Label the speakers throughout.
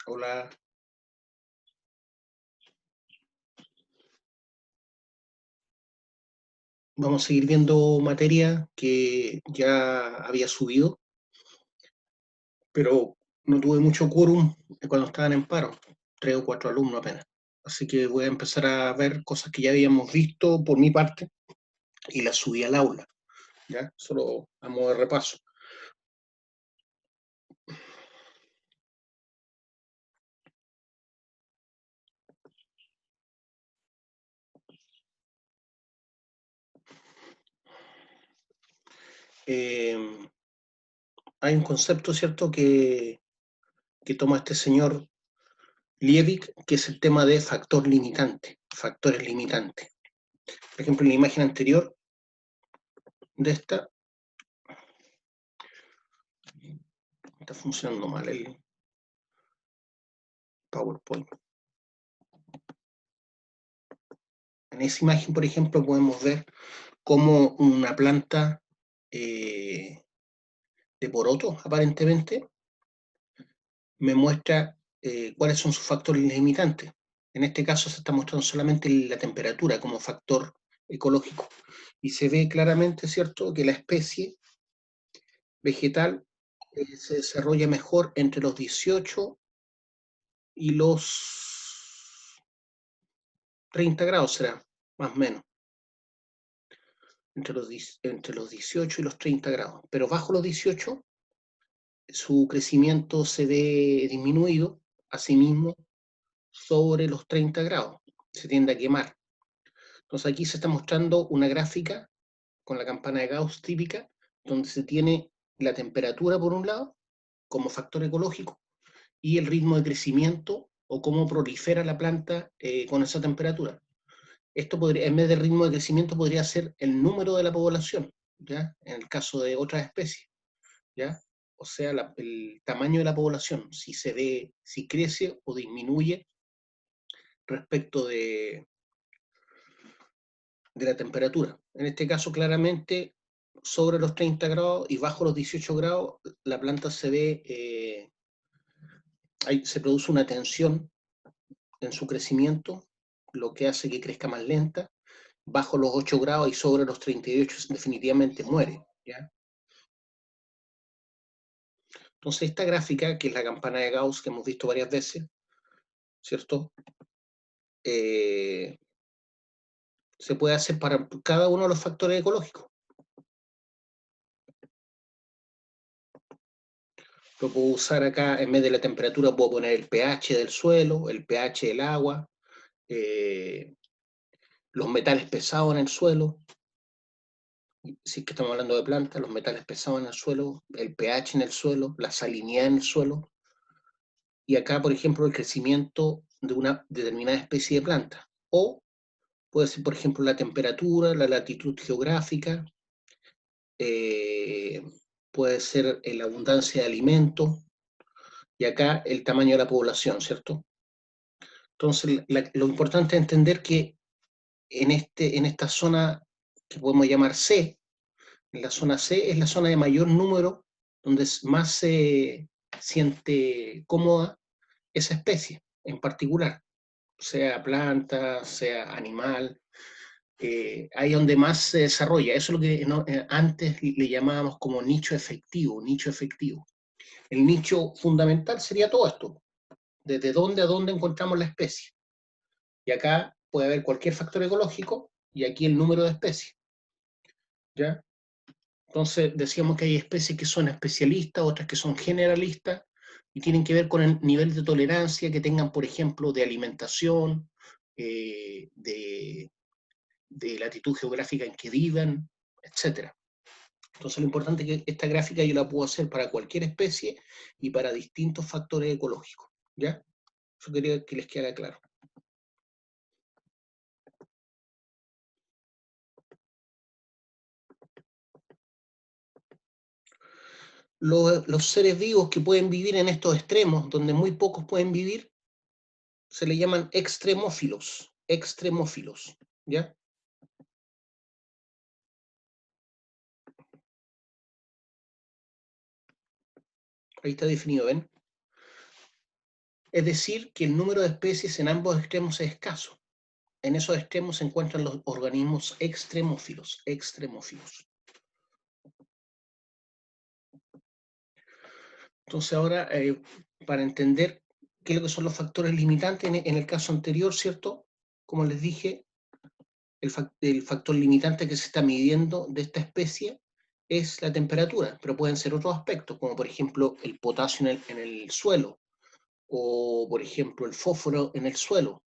Speaker 1: Hola. Vamos a seguir viendo materia que ya había subido, pero no tuve mucho quórum cuando estaban en paro, 3 o 4 alumnos apenas. Así que voy a empezar a ver cosas que ya habíamos visto por mi parte y las subí al aula, ¿ya? Solo a modo de repaso. Hay un concepto, ¿cierto?, que toma este señor Liebig, que es el tema de factor limitante, factores limitantes. Por ejemplo, en la imagen anterior de esta, está funcionando mal el PowerPoint. En esa imagen, por ejemplo, podemos ver cómo una planta de poroto, aparentemente, me muestra cuáles son sus factores limitantes. En este caso se está mostrando solamente la temperatura como factor ecológico. Y se ve claramente, ¿cierto?, que la especie vegetal se desarrolla mejor entre los 18 y los 30 grados, será, más o menos. Entre los 18 y los 30 grados. Pero bajo los 18 su crecimiento se ve disminuido, asimismo, sobre los 30 grados, se tiende a quemar. Entonces aquí se está mostrando una gráfica con la campana de Gauss típica, donde se tiene la temperatura por un lado, como factor ecológico, y el ritmo de crecimiento o cómo prolifera la planta con esa temperatura. Esto podría, en vez del ritmo de crecimiento, podría ser el número de la población, ¿ya? En el caso de otras especies, ¿ya? O sea, el tamaño de la población, si se ve, si crece o disminuye respecto de la temperatura. En este caso, claramente, sobre los 30 grados y bajo los 18 grados, la planta se ve, se produce una tensión en su crecimiento, lo que hace que crezca más lenta. Bajo los 8 grados y sobre los 38 definitivamente muere, ¿ya? Entonces, esta gráfica, que es la campana de Gauss que hemos visto varias veces, ¿cierto? Se puede hacer para cada uno de los factores ecológicos. Lo puedo usar acá, en vez de la temperatura, puedo poner el pH del suelo, el pH del agua, los metales pesados en el suelo, si es que estamos hablando de plantas, los metales pesados en el suelo, el pH en el suelo, la salinidad en el suelo, y acá, por ejemplo, el crecimiento de una determinada especie de planta. O puede ser, por ejemplo, la temperatura, la latitud geográfica, puede ser la abundancia de alimentos, y acá el tamaño de la población, ¿cierto? Entonces, lo importante es entender que en esta zona que podemos llamar C, en la zona C es la zona de mayor número, donde más se siente cómoda esa especie en particular, sea planta, sea animal, ahí donde más se desarrolla. Eso es lo que antes le llamábamos como nicho efectivo, nicho efectivo. El nicho fundamental sería todo esto, desde dónde a dónde encontramos la especie. Y acá puede haber cualquier factor ecológico y aquí el número de especies, ¿ya? Entonces decíamos que hay especies que son especialistas, otras que son generalistas y tienen que ver con el nivel de tolerancia que tengan, por ejemplo, de alimentación, de latitud geográfica en que vivan, etc. Entonces lo importante es que esta gráfica yo la puedo hacer para cualquier especie y para distintos factores ecológicos, ¿ya? Yo quería que les quede claro. Los seres vivos que pueden vivir en estos extremos, donde muy pocos pueden vivir, se le llaman extremófilos, ¿ya? Ahí está definido, ¿ven? Es decir, que el número de especies en ambos extremos es escaso. En esos extremos se encuentran los organismos extremófilos. Entonces ahora, para entender qué es lo que son los factores limitantes, en el caso anterior, ¿cierto? Como les dije, el factor limitante que se está midiendo de esta especie es la temperatura, pero pueden ser otros aspectos, como por ejemplo el potasio en el suelo, o por ejemplo el fósforo en el suelo,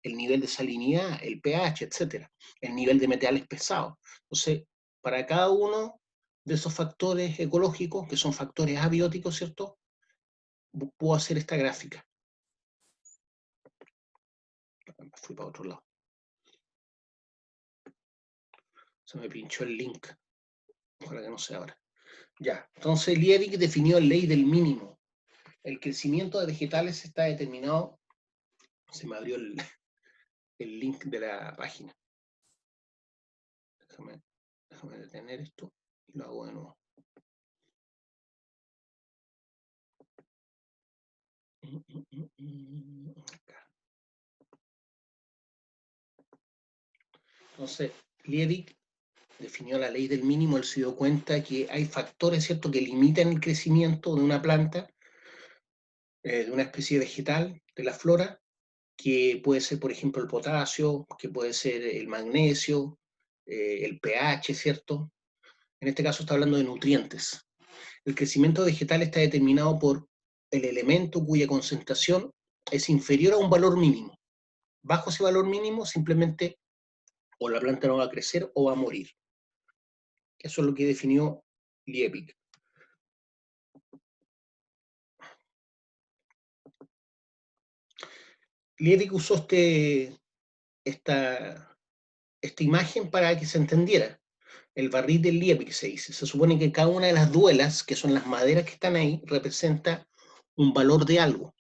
Speaker 1: el nivel de salinidad, el pH, etcétera, el nivel de metales pesados. Entonces, para cada uno de esos factores ecológicos, que son factores abióticos, ¿cierto? Puedo hacer esta gráfica. Me fui para otro lado. Se me pinchó el link. Ojalá que no se abra. Ya, entonces Liebig definió la ley del mínimo. El crecimiento de vegetales está determinado. Se me abrió el link de la página. Déjame detener esto y lo hago de nuevo. Acá. Entonces, Liebig definió la ley del mínimo. Él se dio cuenta que hay factores, ¿cierto?, que limitan el crecimiento de una planta, de una especie vegetal, de la flora, que puede ser, por ejemplo, el potasio, que puede ser el magnesio, el pH, ¿cierto? En este caso está hablando de nutrientes. El crecimiento vegetal está determinado por el elemento cuya concentración es inferior a un valor mínimo. Bajo ese valor mínimo, simplemente o la planta no va a crecer o va a morir. Eso es lo que definió Liebig. Liebig usó esta imagen para que se entendiera. El barril del Liebig se dice. Se supone que cada una de las duelas, que son las maderas que están ahí, representa un valor de algo.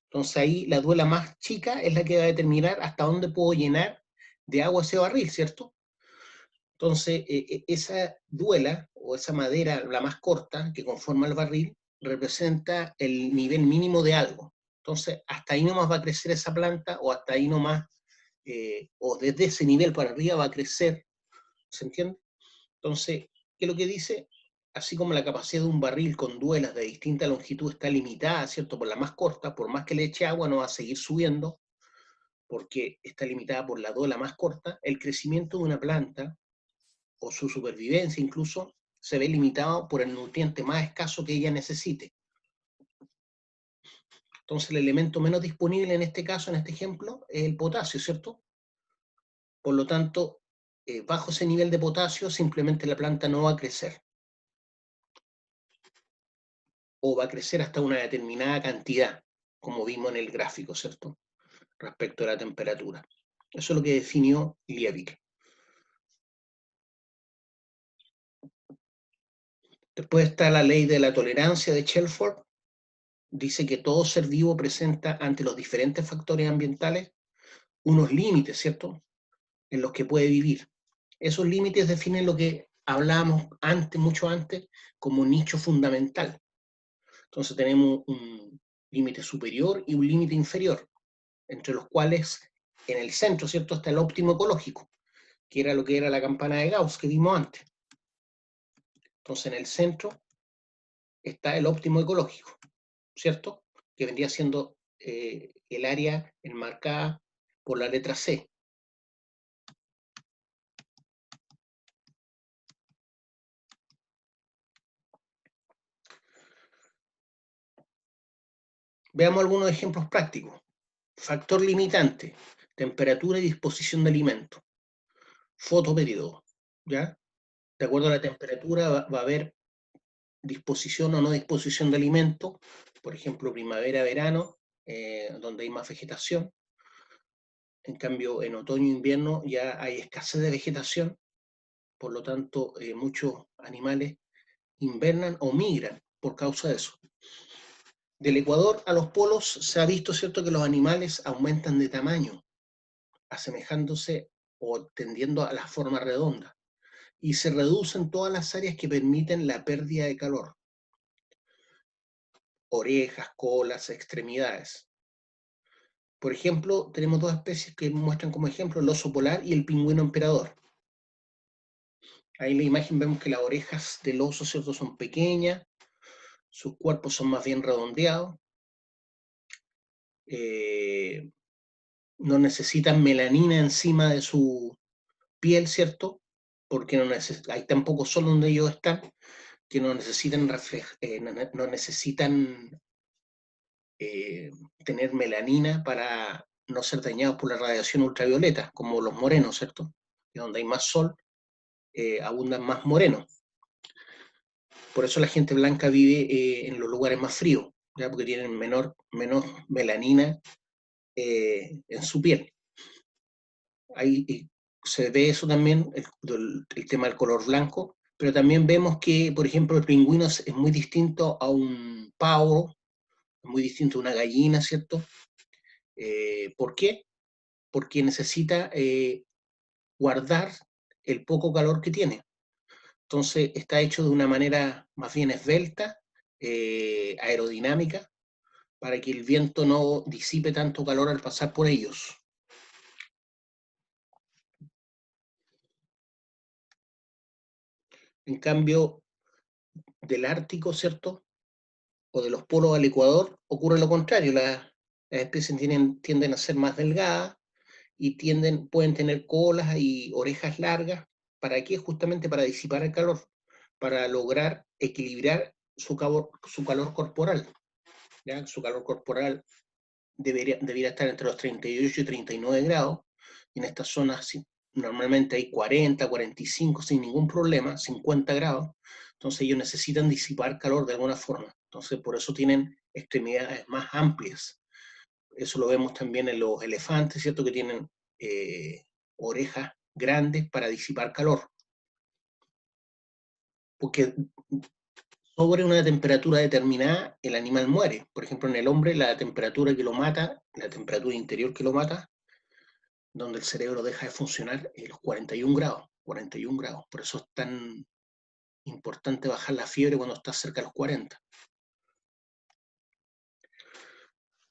Speaker 1: Entonces ahí la duela más chica es la que va a determinar hasta dónde puedo llenar de agua ese barril, ¿cierto? Entonces esa duela o esa madera, la más corta, que conforma el barril, representa el nivel mínimo de algo. Entonces hasta ahí nomás va a crecer esa planta o hasta ahí nomás, o desde ese nivel para arriba va a crecer, ¿se entiende? Entonces, ¿qué es lo que dice? Así como la capacidad de un barril con duelas de distinta longitud está limitada, ¿cierto? Por la más corta, por más que le eche agua no va a seguir subiendo, porque está limitada por la duela más corta, el crecimiento de una planta, o su supervivencia incluso, se ve limitado por el nutriente más escaso que ella necesite. Entonces, el elemento menos disponible en este caso, en este ejemplo, es el potasio, ¿cierto? Por lo tanto, bajo ese nivel de potasio, simplemente la planta no va a crecer. O va a crecer hasta una determinada cantidad, como vimos en el gráfico, ¿cierto? Respecto a la temperatura. Eso es lo que definió Liebig. Después está la ley de la tolerancia de Shelford. Dice que todo ser vivo presenta ante los diferentes factores ambientales unos límites, ¿cierto?, en los que puede vivir. Esos límites definen lo que hablábamos antes, mucho antes, como nicho fundamental. Entonces tenemos un límite superior y un límite inferior, entre los cuales en el centro, ¿cierto?, está el óptimo ecológico, que era lo que era la campana de Gauss que vimos antes. Entonces en el centro está el óptimo ecológico, ¿cierto?, que vendría siendo el área enmarcada por la letra C. Veamos algunos ejemplos prácticos. Factor limitante, temperatura y disposición de alimento. Fotoperíodo, ¿ya? De acuerdo a la temperatura va a haber disposición o no disposición de alimento, por ejemplo, primavera, verano, donde hay más vegetación. En cambio, en otoño e invierno ya hay escasez de vegetación, por lo tanto, muchos animales invernan o migran por causa de eso. Del Ecuador a los polos se ha visto, ¿cierto?, que los animales aumentan de tamaño, asemejándose o tendiendo a la forma redonda, y se reducen todas las áreas que permiten la pérdida de calor. orejas, colas, extremidades. Por ejemplo, tenemos dos especies que muestran como ejemplo el oso polar y el pingüino emperador. Ahí en la imagen vemos que las orejas del oso, ¿cierto?, son pequeñas, sus cuerpos son más bien redondeados, eh, no necesitan melanina encima de su piel, ¿cierto? Porque hay tan poco sol donde ellos están que no necesitan, no necesitan tener melanina para no ser dañados por la radiación ultravioleta, como los morenos, ¿cierto? Y donde hay más sol, abundan más morenos. Por eso la gente blanca vive en los lugares más fríos, ¿ya? Porque tienen menos melanina en su piel. Ahí se ve eso también, el tema del color blanco, pero también vemos que, por ejemplo, el pingüino es muy distinto a un pavo, es muy distinto a una gallina, ¿cierto? ¿Por qué? Porque necesita guardar el poco calor que tiene. Entonces está hecho de una manera más bien esbelta, aerodinámica, para que el viento no disipe tanto calor al pasar por ellos. En cambio, del Ártico, ¿cierto?, o de los polos al Ecuador, ocurre lo contrario. Las especies tienden a ser más delgadas y pueden tener colas y orejas largas. ¿Para qué? Justamente para disipar el calor, para lograr equilibrar su calor corporal. ¿Ya? Su calor corporal debería estar entre los 38 y 39 grados. En estas zonas normalmente hay 40, 45 sin ningún problema, 50 grados. Entonces ellos necesitan disipar calor de alguna forma. Entonces por eso tienen extremidades más amplias. Eso lo vemos también en los elefantes, ¿cierto? Que tienen orejas grandes para disipar calor. Porque sobre una temperatura determinada el animal muere. Por ejemplo, en el hombre la temperatura que lo mata, la temperatura interior que lo mata, donde el cerebro deja de funcionar, es los 41 grados. 41 grados. Por eso es tan importante bajar la fiebre cuando está cerca de los 40.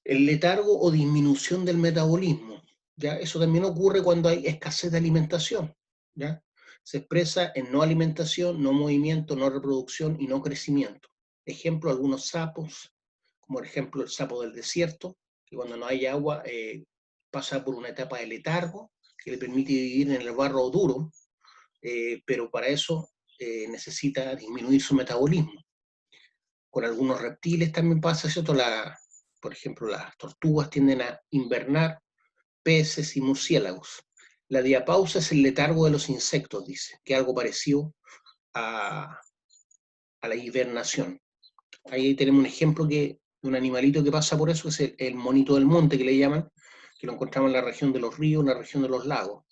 Speaker 1: El letargo o disminución del metabolismo, ¿ya? Eso también ocurre cuando hay escasez de alimentación, ¿ya? Se expresa en no alimentación, no movimiento, no reproducción y no crecimiento. Ejemplo, algunos sapos, como por ejemplo el sapo del desierto, que cuando no hay agua pasa por una etapa de letargo que le permite vivir en el barro duro, pero para eso necesita disminuir su metabolismo. Con algunos reptiles también pasa, ¿cierto? Por ejemplo, las tortugas tienden a invernar, peces y murciélagos. La diapausa es el letargo de los insectos, dice, que es algo parecido a, a la hibernación. Ahí tenemos un ejemplo de un animalito que pasa por eso, es el monito del monte, que le llaman, que lo encontramos en la región de los ríos, en la región de los lagos.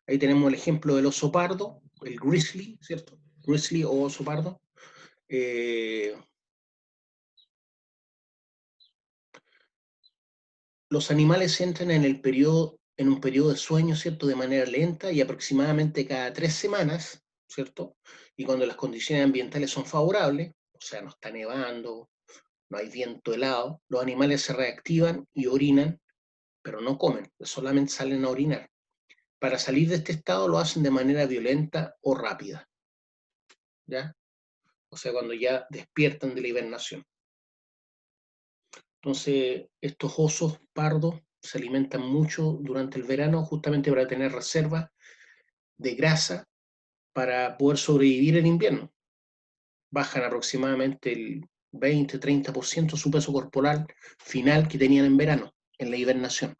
Speaker 1: Ahí tenemos el ejemplo del oso pardo, el grizzly, ¿cierto? Grizzly o oso pardo. Los animales entran en un periodo de sueño, ¿cierto?, de manera lenta y aproximadamente cada 3 semanas, ¿cierto? Y cuando las condiciones ambientales son favorables, o sea, no está nevando, no hay viento helado, los animales se reactivan y orinan, pero no comen, solamente salen a orinar. Para salir de este estado lo hacen de manera violenta o rápida, ¿ya? O sea, cuando ya despiertan de la hibernación. Entonces, estos osos pardos se alimentan mucho durante el verano justamente para tener reservas de grasa para poder sobrevivir en invierno. Bajan aproximadamente el 20-30% su peso corporal final que tenían en verano, en la hibernación.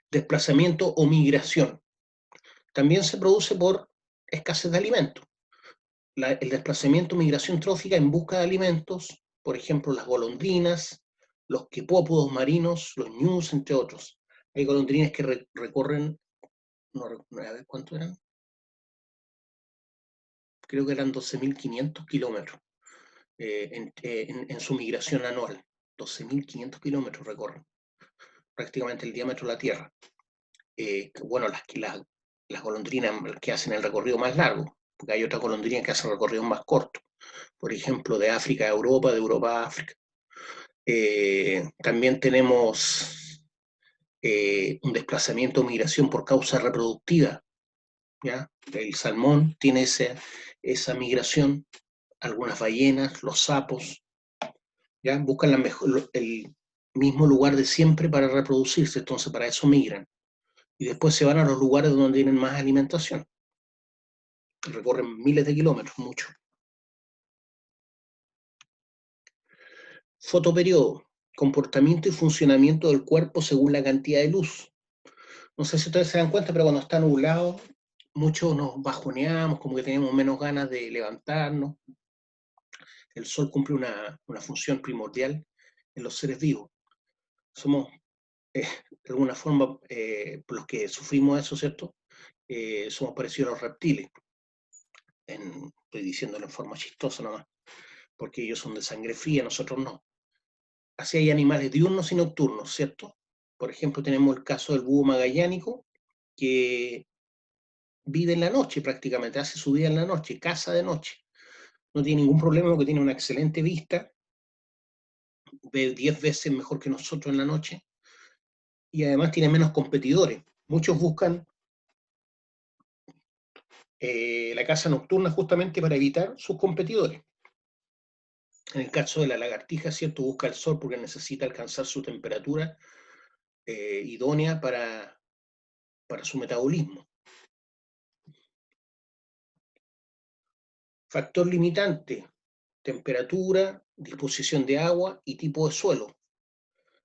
Speaker 1: Desplazamiento o migración. También se produce por escasez de alimentos. El desplazamiento o migración trófica en busca de alimentos, por ejemplo, las golondrinas, los quepópodos marinos, los ñus, entre otros. Hay golondrinas que recorren, no, a ver cuánto eran, creo que eran 12.500 kilómetros en su migración anual. 12.500 kilómetros recorren, prácticamente el diámetro de la Tierra. Bueno, las golondrinas que hacen el recorrido más largo, porque hay otras golondrinas que hacen recorridos más cortos, por ejemplo, de África a Europa, de Europa a África. También tenemos un desplazamiento o migración por causa reproductiva, ¿ya? El salmón tiene esa migración, algunas ballenas, los sapos, ¿ya? Buscan el mismo lugar de siempre para reproducirse, entonces para eso migran. Y después se van a los lugares donde tienen más alimentación. Recorren miles de kilómetros, mucho. Fotoperiodo, comportamiento y funcionamiento del cuerpo según la cantidad de luz. No sé si ustedes se dan cuenta, pero cuando está nublado, muchos nos bajoneamos, como que tenemos menos ganas de levantarnos. El sol cumple una función primordial en los seres vivos. Somos, de alguna forma, por los que sufrimos eso, ¿cierto? Somos parecidos a los reptiles. Estoy diciéndolo en forma chistosa nomás, porque ellos son de sangre fría, nosotros no. Así hay animales diurnos y nocturnos, ¿cierto? Por ejemplo, tenemos el caso del búho magallánico, que vive en la noche prácticamente, hace su vida en la noche, caza de noche. No tiene ningún problema porque tiene una excelente vista, ve 10 veces mejor que nosotros en la noche, y además tiene menos competidores. Muchos buscan la caza nocturna justamente para evitar sus competidores. En el caso de la lagartija, ¿cierto? Busca el sol porque necesita alcanzar su temperatura idónea para su metabolismo. Factor limitante, temperatura, disposición de agua y tipo de suelo.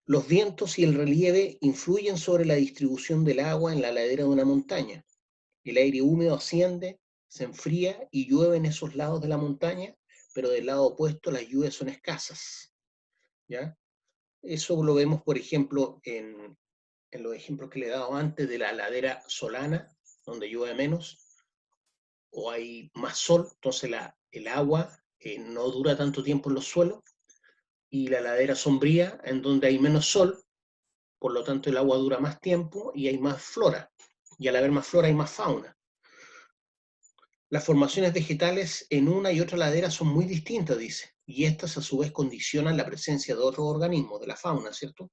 Speaker 1: Los vientos y el relieve influyen sobre la distribución del agua en la ladera de una montaña. El aire húmedo asciende, se enfría y llueve en esos lados de la montaña, pero del lado opuesto las lluvias son escasas, ¿ya? Eso lo vemos, por ejemplo, en los ejemplos que le he dado antes de la ladera solana, donde llueve menos, o hay más sol, entonces el agua no dura tanto tiempo en los suelos, y la ladera sombría, en donde hay menos sol, por lo tanto el agua dura más tiempo y hay más flora, y al haber más flora hay más fauna. Las formaciones vegetales en una y otra ladera son muy distintas, dice, y estas a su vez condicionan la presencia de otros organismos, de la fauna, ¿cierto?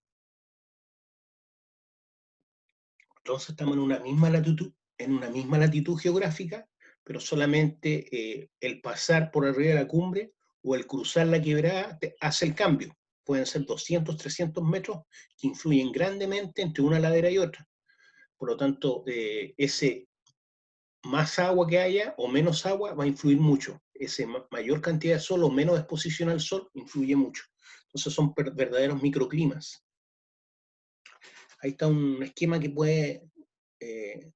Speaker 1: Entonces estamos en una misma latitud geográfica, pero solamente el pasar por arriba de la cumbre o el cruzar la quebrada hace el cambio. Pueden ser 200, 300 metros que influyen grandemente entre una ladera y otra. Por lo tanto, ese más agua que haya o menos agua va a influir mucho. Ese mayor cantidad de sol o menos exposición al sol influye mucho. Entonces son verdaderos microclimas. Ahí está un esquema que puede eh,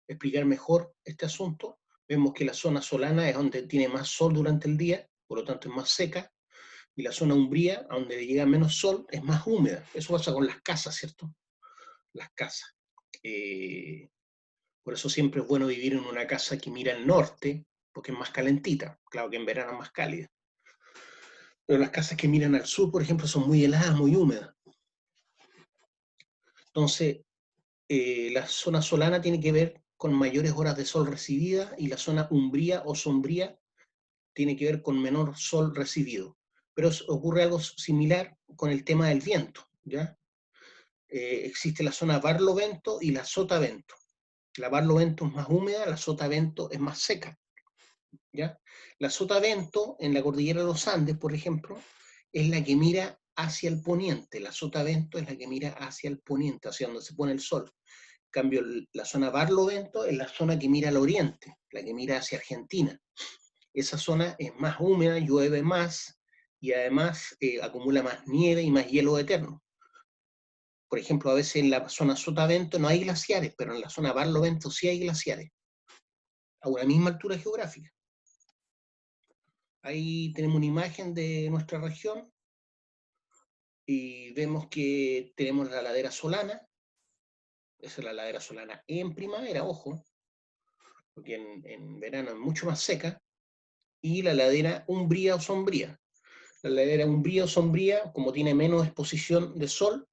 Speaker 1: explicar mejor este asunto. Vemos que la zona solana es donde tiene más sol durante el día, por lo tanto es más seca, y la zona umbría, a donde llega menos sol, es más húmeda. Eso pasa con las casas, ¿cierto? Las casas. Por eso siempre es bueno vivir en una casa que mira al norte, porque es más calentita. Claro que en verano es más cálida. Pero las casas que miran al sur, por ejemplo, son muy heladas, muy húmedas. Entonces, la zona solana tiene que ver con mayores horas de sol recibida y la zona umbría o sombría tiene que ver con menor sol recibido. Pero ocurre algo similar con el tema del viento, ¿ya? Existe la zona barlovento y la sotavento. La barlovento es más húmeda, la sotavento es más seca, ¿ya? La sotavento en la cordillera de los Andes, por ejemplo, es la que mira hacia el poniente. La sotavento es la que mira hacia el poniente, hacia donde se pone el sol. En cambio, la zona barlovento es la zona que mira al oriente, la que mira hacia Argentina. Esa zona es más húmeda, llueve más y además acumula más nieve y más hielo eterno. Por ejemplo, a veces en la zona sotavento no hay glaciares, pero en la zona barlovento sí hay glaciares, a una misma altura geográfica. Ahí tenemos una imagen de nuestra región y vemos que tenemos la ladera solana, esa es la ladera solana en primavera, ojo, porque en verano es mucho más seca, y la ladera umbría o sombría. La ladera umbría o sombría, como tiene menos exposición de sol,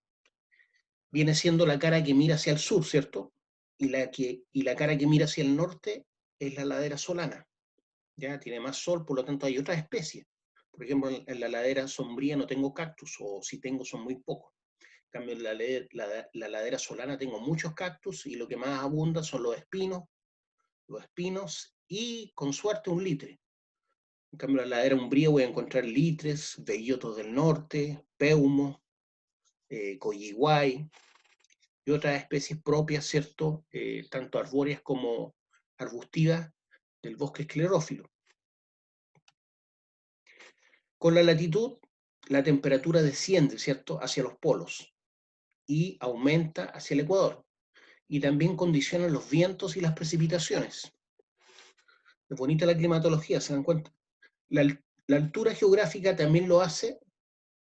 Speaker 1: viene siendo la cara que mira hacia el sur, ¿cierto? y la cara que mira hacia el norte es la ladera solana. ¿Ya? Tiene más sol, por lo tanto hay otras especies. Por ejemplo, en la ladera sombría no tengo cactus, o si tengo son muy pocos. En cambio, en la ladera solana tengo muchos cactus y lo que más abunda son los espinos y con suerte un litre. En cambio, en la ladera umbría voy a encontrar litres, bellotos del norte, peumo, coyiguay y otras especies propias, ¿cierto? Tanto arbóreas como arbustivas del bosque esclerófilo. Con la latitud, la temperatura desciende, ¿cierto?, hacia los polos y aumenta hacia el ecuador. Y también condiciona los vientos y las precipitaciones. Es bonita la climatología, ¿se dan cuenta? La altura geográfica también lo hace,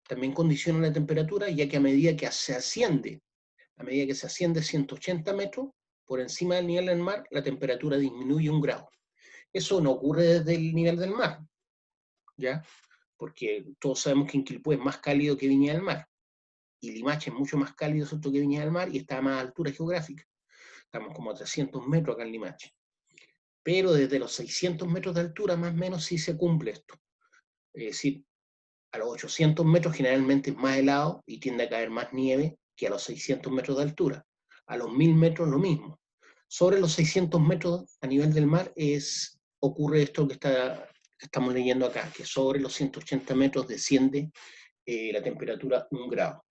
Speaker 1: también condiciona la temperatura, ya que a medida que se asciende 180 metros por encima del nivel del mar, la temperatura disminuye 1 grado. Eso no ocurre desde el nivel del mar, ¿ya? Porque todos sabemos que Inquilpué es más cálido que Viña del Mar, y Limache es mucho más cálido que Viña del Mar y está a más altura geográfica. Estamos como a 300 metros acá en Limache. Pero desde los 600 metros de altura más o menos sí se cumple esto. Es decir, a los 800 metros generalmente es más helado y tiende a caer más nieve que a los 600 metros de altura. A los 1000 metros lo mismo. Sobre los 600 metros a nivel del mar ocurre esto que estamos leyendo acá, que sobre los 180 metros desciende la temperatura 1 grado.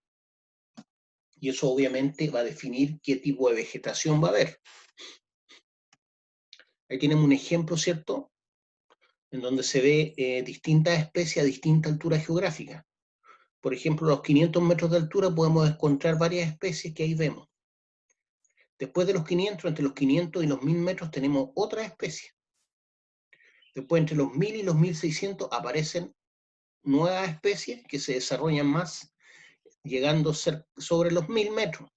Speaker 1: Y eso obviamente va a definir qué tipo de vegetación va a haber. Ahí tenemos un ejemplo, ¿cierto?, en donde se ve distintas especies a distinta altura geográfica. Por ejemplo, a los 500 metros de altura podemos encontrar varias especies que ahí vemos. Después de los 500, entre los 500 y los 1000 metros tenemos otras especies. Después entre los 1000 y los 1600 aparecen nuevas especies que se desarrollan más, llegando sobre los 1000 metros.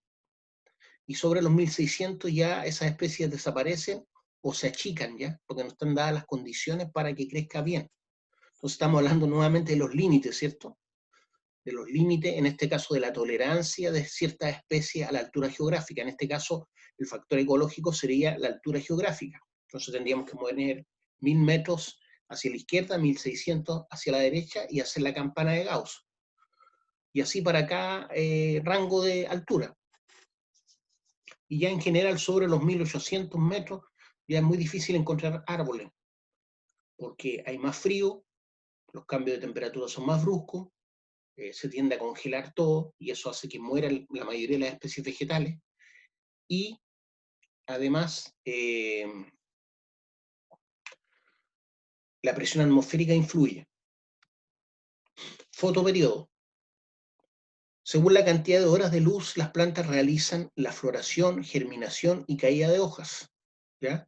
Speaker 1: Y sobre los 1600 ya esas especies desaparecen o se achican ya, porque no están dadas las condiciones para que crezca bien. Entonces estamos hablando nuevamente de los límites, ¿cierto? De los límites, en este caso de la tolerancia de ciertas especies a la altura geográfica. En este caso, el factor ecológico sería la altura geográfica. Entonces tendríamos que poner 1000 metros hacia la izquierda, 1600 hacia la derecha y hacer la campana de Gauss. Y así para cada rango de altura. Y ya en general sobre los 1800 metros ya es muy difícil encontrar árboles, porque hay más frío, los cambios de temperatura son más bruscos, se tiende a congelar todo y eso hace que mueran la mayoría de las especies vegetales. Y además la presión atmosférica influye. Fotoperiodo. Según la cantidad de horas de luz, las plantas realizan la floración, germinación y caída de hojas, ¿ya?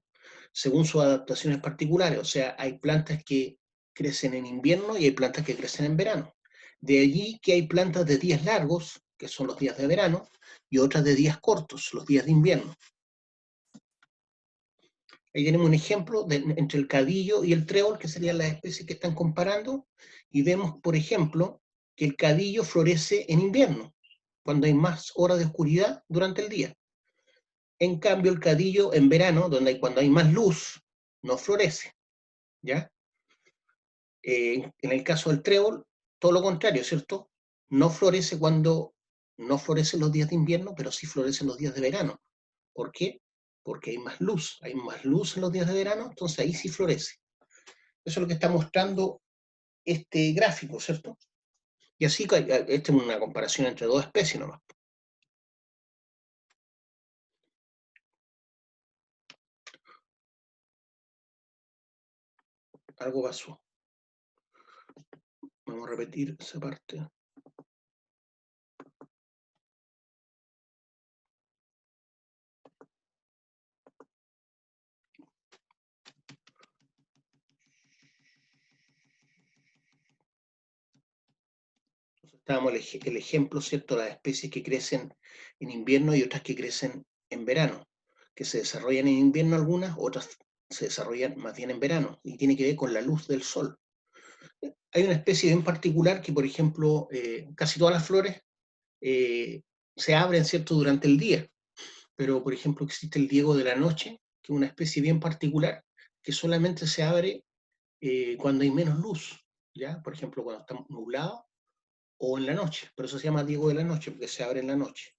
Speaker 1: Según sus adaptaciones particulares. O sea, hay plantas que crecen en invierno y hay plantas que crecen en verano. De allí que hay plantas de días largos, que son los días de verano, y otras de días cortos, los días de invierno. Ahí tenemos un ejemplo entre el cadillo y el trébol, que serían las especies que están comparando, y vemos, por ejemplo, que el cadillo florece en invierno, cuando hay más horas de oscuridad durante el día. En cambio, el cadillo en verano, cuando hay más luz, no florece, ¿ya? En el caso del trébol, todo lo contrario, ¿cierto? No florece no florecen los días de invierno, pero sí florecen los días de verano. ¿Por qué? Porque hay más luz en los días de verano, entonces ahí sí florece. Eso es lo que está mostrando este gráfico, ¿cierto? Y así, esta es una comparación entre dos especies nomás. Algo pasó. Vamos a repetir esa parte. Estábamos el ejemplo, ¿cierto? Las especies que crecen en invierno y otras que crecen en verano, que se desarrollan en invierno algunas, otras se desarrollan más bien en verano, y tiene que ver con la luz del sol. Hay una especie en particular que, por ejemplo, casi todas las flores se abren, ¿cierto?, durante el día. pero por ejemplo existe el diego de la noche, que es una especie bien particular, que solamente se abre cuando hay menos luz, ¿ya? Por ejemplo, cuando está nublado o en la noche, por eso se llama diego de la noche, porque se abre en la noche.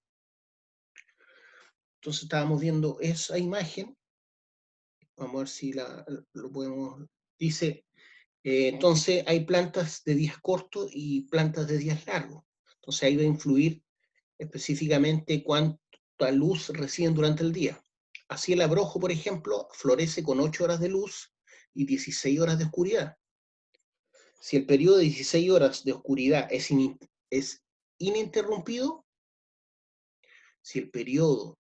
Speaker 1: Entonces estábamos viendo esa imagen, vamos a ver si lo podemos, dice, entonces hay plantas de días cortos y plantas de días largos, entonces ahí va a influir específicamente cuánta luz reciben durante el día. Así el abrojo, por ejemplo, florece con 8 horas de luz y 16 horas de oscuridad. Si el periodo de 16 horas de oscuridad es ininterrumpido, si el periodo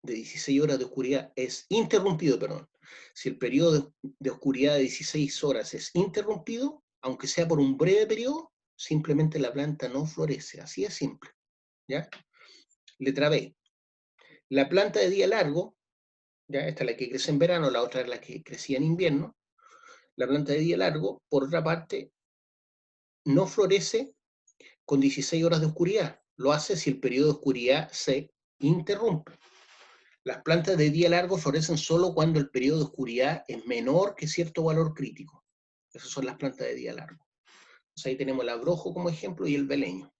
Speaker 1: de 16 horas de oscuridad es interrumpido, perdón, si el periodo de oscuridad de 16 horas es interrumpido, aunque sea por un breve periodo, simplemente la planta no florece, así es simple, ¿ya? Letra B. La planta de día largo, ya esta es la que crece en verano, la otra es la que crecía en invierno, la planta de día largo, por otra parte, no florece con 16 horas de oscuridad, lo hace si el periodo de oscuridad se interrumpe. Las plantas de día largo florecen solo cuando el periodo de oscuridad es menor que cierto valor crítico. Esas son las plantas de día largo. Entonces ahí tenemos el abrojo como ejemplo y el beleño.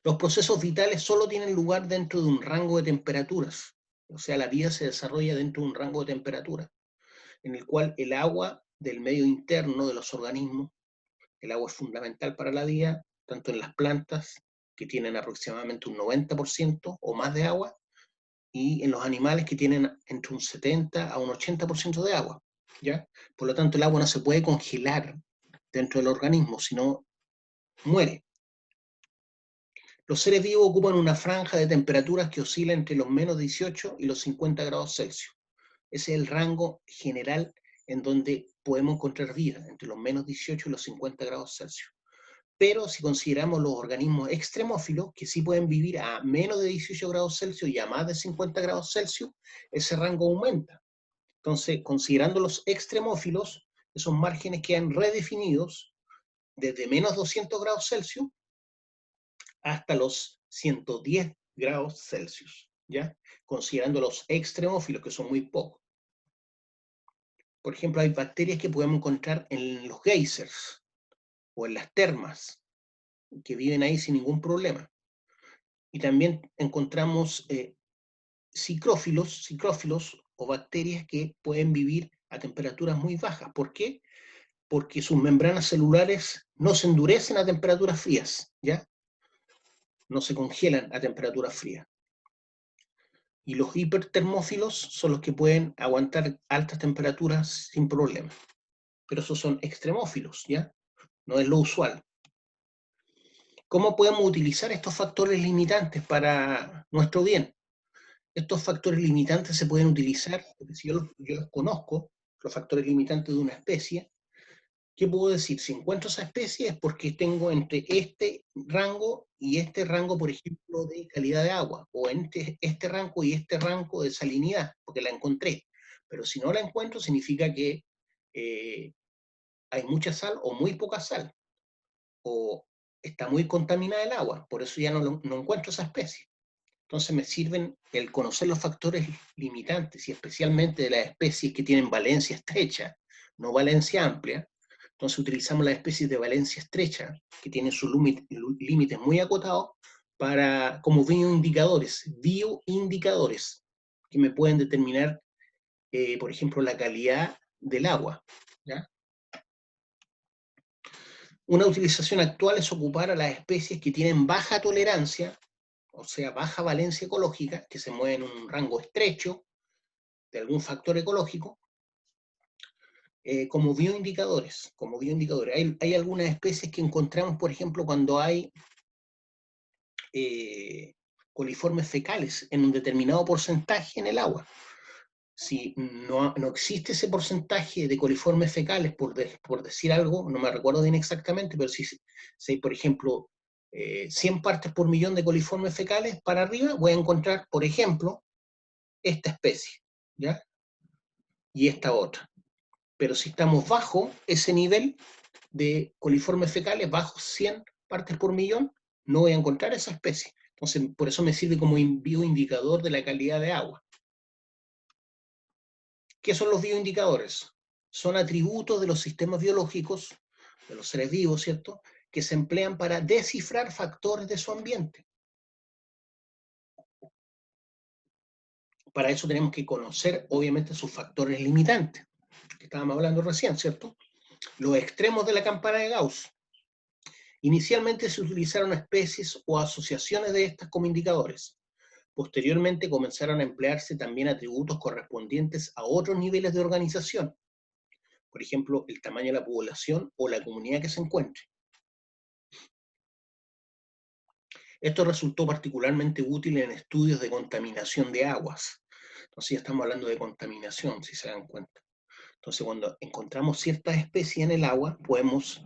Speaker 1: Los procesos vitales solo tienen lugar dentro de un rango de temperaturas. O sea, la vida se desarrolla dentro de un rango de temperaturas, en el cual el agua del medio interno de los organismos, el agua es fundamental para la vida, tanto en las plantas, que tienen aproximadamente un 90% o más de agua, y en los animales que tienen entre un 70 a un 80% de agua, ¿ya? Por lo tanto, el agua no se puede congelar dentro del organismo, sino muere. Los seres vivos ocupan una franja de temperaturas que oscila entre los menos 18 y los 50 grados Celsius. Ese es el rango general en donde podemos encontrar vida, entre los menos 18 y los 50 grados Celsius. Pero si consideramos los organismos extremófilos, que sí pueden vivir a menos de 18 grados Celsius y a más de 50 grados Celsius, ese rango aumenta. Entonces, considerando los extremófilos, esos márgenes quedan redefinidos desde menos 200 grados Celsius hasta los 110 grados Celsius, ¿ya? Considerando los extremófilos, que son muy pocos. Por ejemplo, hay bacterias que podemos encontrar en los geysers o en las termas, que viven ahí sin ningún problema. Y también encontramos psicrófilos o bacterias que pueden vivir a temperaturas muy bajas. ¿Por qué? Porque sus membranas celulares no se endurecen a temperaturas frías, ¿ya? No se congelan a temperaturas frías. Y los hipertermófilos son los que pueden aguantar altas temperaturas sin problema. Pero esos son extremófilos, ¿ya? No es lo usual. ¿Cómo podemos utilizar estos factores limitantes para nuestro bien? Estos factores limitantes se pueden utilizar, porque si yo los conozco, los factores limitantes de una especie, ¿qué puedo decir? Si encuentro esa especie es porque tengo entre este rango y este rango, por ejemplo, de calidad de agua, o entre este rango y este rango de salinidad, porque la encontré. Pero si no la encuentro, significa que hay mucha sal o muy poca sal, o está muy contaminada el agua, por eso ya no encuentro esa especie. Entonces me sirven el conocer los factores limitantes y especialmente de las especies que tienen valencia estrecha, no valencia amplia. Entonces utilizamos las especies de valencia estrecha, que tienen sus límites muy acotados, como bioindicadores que me pueden determinar, por ejemplo, la calidad del agua, ¿ya? Una utilización actual es ocupar a las especies que tienen baja tolerancia, o sea, baja valencia ecológica, que se mueven en un rango estrecho de algún factor ecológico, como bioindicadores. Hay algunas especies que encontramos, por ejemplo, cuando hay coliformes fecales en un determinado porcentaje en el agua. Si no existe ese porcentaje de coliformes fecales, por decir algo, no me recuerdo bien exactamente, pero si hay, por ejemplo, 100 partes por millón de coliformes fecales para arriba, voy a encontrar, por ejemplo, esta especie, ¿ya? Y esta otra. Pero si estamos bajo ese nivel de coliformes fecales, bajo 100 partes por millón, no voy a encontrar esa especie. Entonces, por eso me sirve como bioindicador de la calidad de agua. ¿Qué son los bioindicadores? Son atributos de los sistemas biológicos, de los seres vivos, ¿cierto?, que se emplean para descifrar factores de su ambiente. Para eso tenemos que conocer, obviamente, sus factores limitantes, que estábamos hablando recién, ¿cierto? Los extremos de la campana de Gauss. Inicialmente se utilizaron especies o asociaciones de estas como indicadores. Posteriormente comenzaron a emplearse también atributos correspondientes a otros niveles de organización. Por ejemplo, el tamaño de la población o la comunidad que se encuentre. Esto resultó particularmente útil en estudios de contaminación de aguas. Entonces ya estamos hablando de contaminación, si se dan cuenta. Entonces cuando encontramos ciertas especies en el agua, podemos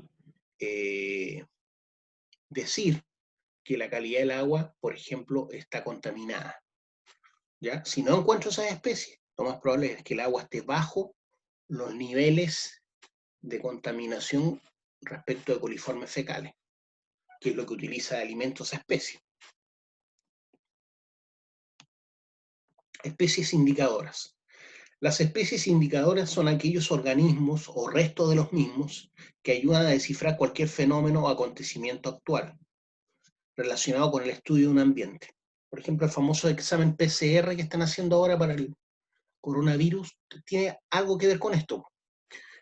Speaker 1: decir que la calidad del agua, por ejemplo, está contaminada. ¿Ya? Si no encuentro esas especies, lo más probable es que el agua esté bajo los niveles de contaminación respecto de coliformes fecales, que es lo que utiliza de alimento esa especie. Especies indicadoras. Las especies indicadoras son aquellos organismos o restos de los mismos que ayudan a descifrar cualquier fenómeno o acontecimiento actual relacionado con el estudio de un ambiente. Por ejemplo, el famoso examen PCR que están haciendo ahora para el coronavirus tiene algo que ver con esto.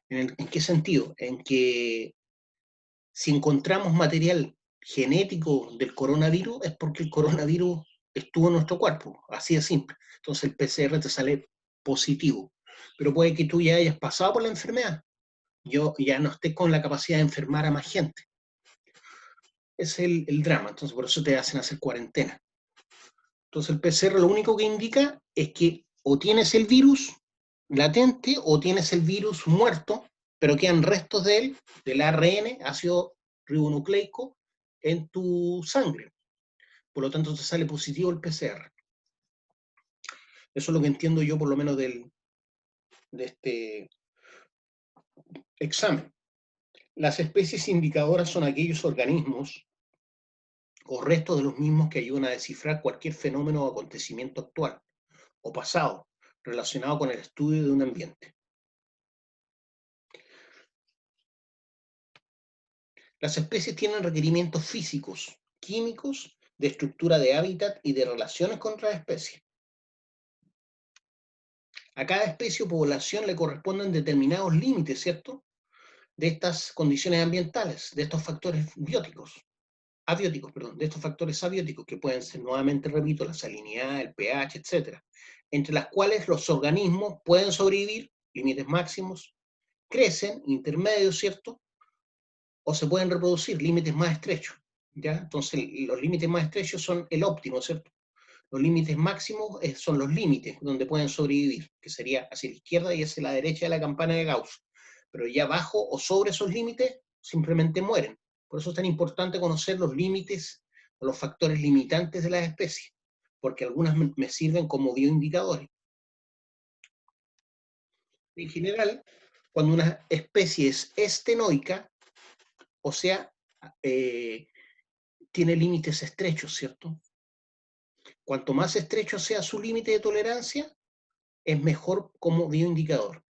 Speaker 1: ¿En qué sentido? En que si encontramos material genético del coronavirus es porque el coronavirus estuvo en nuestro cuerpo, así de simple. Entonces el PCR te sale positivo, pero puede que tú ya hayas pasado por la enfermedad, yo ya no estés con la capacidad de enfermar a más gente. Ese es el drama, entonces por eso te hacen hacer cuarentena. Entonces el PCR lo único que indica es que o tienes el virus latente o tienes el virus muerto, pero quedan restos de él, del ARN, ácido ribonucleico, en tu sangre. Por lo tanto, te sale positivo el PCR. Eso es lo que entiendo yo, por lo menos, de este examen. Las especies indicadoras son aquellos organismos o restos de los mismos que ayudan a descifrar cualquier fenómeno o acontecimiento actual o pasado relacionado con el estudio de un ambiente. Las especies tienen requerimientos físicos, químicos, de estructura de hábitat y de relaciones con otras especies. A cada especie o población le corresponden determinados límites, ¿cierto?, de estas condiciones ambientales, de estos factores abióticos, de estos factores abióticos que pueden ser, nuevamente repito, la salinidad, el pH, etc., entre las cuales los organismos pueden sobrevivir, límites máximos, crecen, intermedios, ¿cierto?, o se pueden reproducir, límites más estrechos, ¿ya? Entonces, los límites más estrechos son el óptimo, ¿cierto? Los límites máximos son los límites donde pueden sobrevivir, que sería hacia la izquierda y hacia la derecha de la campana de Gauss. Pero ya bajo o sobre esos límites, simplemente mueren. Por eso es tan importante conocer los límites o los factores limitantes de las especies, porque algunas me sirven como bioindicadores. En general, cuando una especie es estenoica, o sea, tiene límites estrechos, ¿cierto? Cuanto más estrecho sea su límite de tolerancia, es mejor como bioindicador.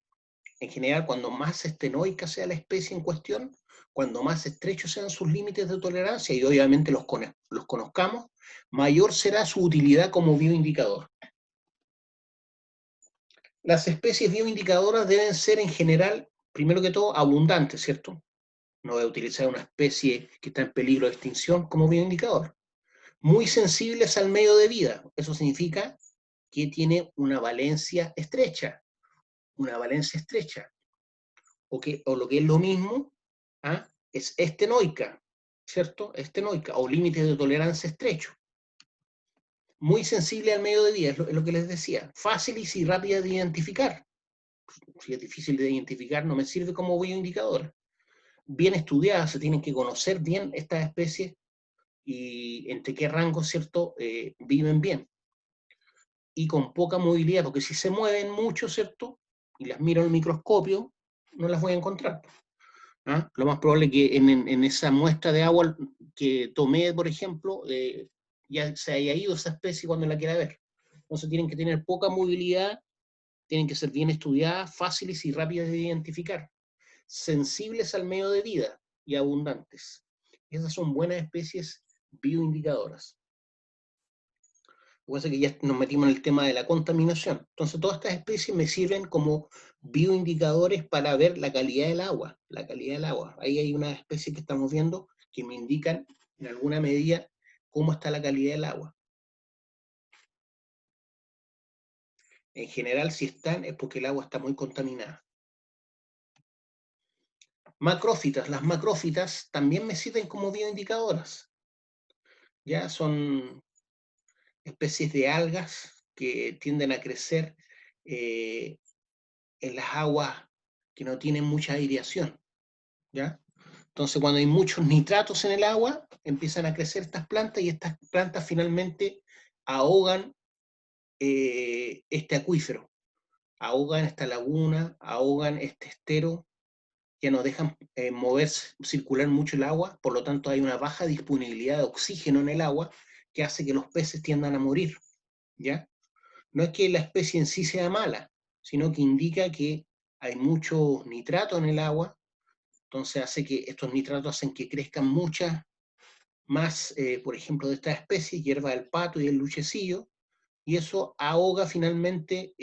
Speaker 1: En general, cuando más estenoica sea la especie en cuestión, cuando más estrechos sean sus límites de tolerancia, y obviamente los conozcamos, mayor será su utilidad como bioindicador. Las especies bioindicadoras deben ser en general, primero que todo, abundantes, ¿cierto? No voy a utilizar una especie que está en peligro de extinción como bioindicador. Muy sensibles al medio de vida, eso significa que tiene una valencia estrecha, o lo que es lo mismo, es estenoica, ¿cierto? Estenoica, o límite de tolerancia estrecho. Muy sensible al medio de vida, es lo que les decía. Fáciles y rápidas de identificar. Si es difícil de identificar, no me sirve como bioindicador. Bien estudiadas, se tienen que conocer bien estas especies y entre qué rango, ¿cierto?, viven bien. Y con poca movilidad, porque si se mueven mucho, ¿cierto?, y las miro en el microscopio, no las voy a encontrar. Lo más probable es que en esa muestra de agua que tomé, por ejemplo, ya se haya ido esa especie cuando la quiera ver. Entonces tienen que tener poca movilidad, tienen que ser bien estudiadas, fáciles y rápidas de identificar, sensibles al medio de vida y abundantes. Esas son buenas especies bioindicadoras. Lo que pasa es que ya nos metimos en el tema de la contaminación. Entonces, todas estas especies me sirven como bioindicadores para ver la calidad del agua. La calidad del agua. Ahí hay una especie que estamos viendo que me indican en alguna medida cómo está la calidad del agua. En general, si están, es porque el agua está muy contaminada. Macrófitas. Las macrófitas también me sirven como bioindicadoras. Ya son especies de algas que tienden a crecer en las aguas que no tienen mucha aireación, ¿ya? Entonces, cuando hay muchos nitratos en el agua, empiezan a crecer estas plantas y estas plantas finalmente ahogan este acuífero, ahogan esta laguna, ahogan este estero, ya no dejan moverse, circular mucho el agua, por lo tanto hay una baja disponibilidad de oxígeno en el agua que hace que los peces tiendan a morir, ¿ya? No es que la especie en sí sea mala, sino que indica que hay mucho nitrato en el agua, entonces hace que estos nitratos hacen que crezcan muchas más, por ejemplo, de esta especie, hierba del pato y el luchecillo, y eso ahoga finalmente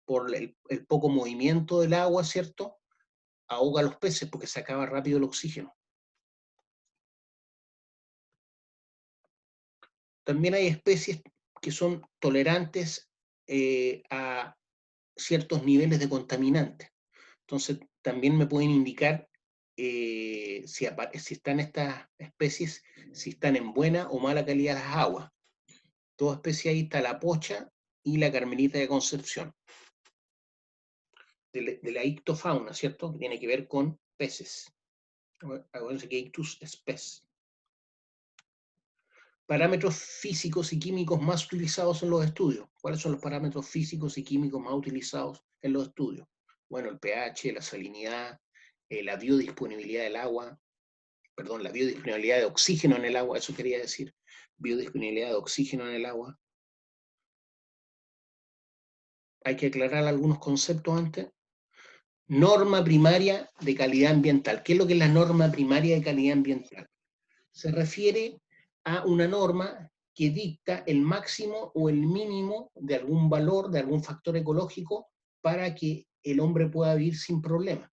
Speaker 1: por el poco movimiento del agua, ¿cierto? Ahoga a los peces porque se acaba rápido el oxígeno. También hay especies que son tolerantes a ciertos niveles de contaminantes. Entonces, también me pueden indicar si están estas especies, si están en buena o mala calidad las aguas. Dos especies ahí está la pocha y la carmelita de Concepción. De la ictofauna, ¿cierto? Que tiene que ver con peces. Acuérdense que ictus es pez. Parámetros físicos y químicos más utilizados en los estudios. ¿Cuáles son los parámetros físicos y químicos más utilizados en los estudios? Bueno, el pH, la salinidad, la biodisponibilidad del agua, perdón, la biodisponibilidad de oxígeno en el agua, eso quería decir, biodisponibilidad de oxígeno en el agua. Hay que aclarar algunos conceptos antes. Norma primaria de calidad ambiental. ¿Qué es lo que es la norma primaria de calidad ambiental? Se refiere a una norma que dicta el máximo o el mínimo de algún valor, de algún factor ecológico, para que el hombre pueda vivir sin problema,